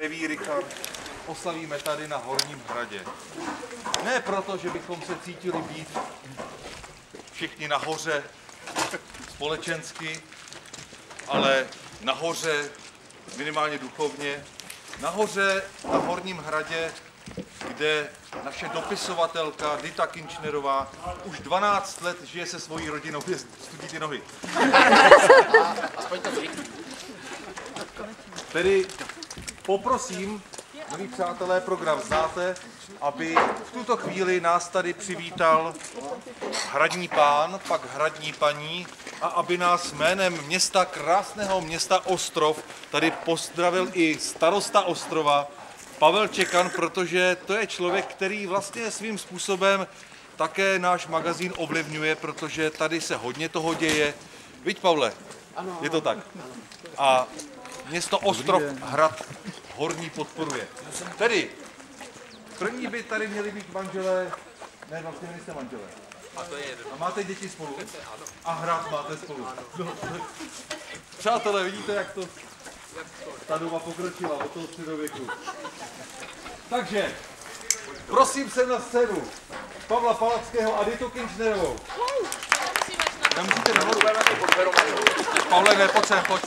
Revíryka oslavíme tady na Horním hradě. Ne proto, že bychom se cítili být všichni nahoře společensky, ale nahoře minimálně duchovně. Nahoře na Horním hradě, kde naše dopisovatelka Dita Kinčnerová už 12 let žije se svojí rodinou, je studí ty nohy. Tedy poprosím, milí přátelé, program znáte, aby v tuto chvíli nás tady přivítal hradní pán, pak hradní paní a aby nás jménem města, krásného města Ostrov, tady pozdravil i starosta Ostrova, Pavel Čekan, protože to je člověk, který vlastně svým způsobem také náš magazín ovlivňuje, protože tady se hodně toho děje. Viď, Pavle? Ano. Je to tak? A město Ostrov hrad Horní podporuje. Tedy, první by tady měli být manželé, ne, vlastně nejste manželé. A máte děti spolu? A hrad máte spolu. No, přátelé, vidíte, jak to ta doba pokročila od toho středověku. Takže, prosím se na scénu Pavla Palackého a Ditu Kinčnerovou. Nemusíte nahoru. Pavle, ne, pojď sem, pojď.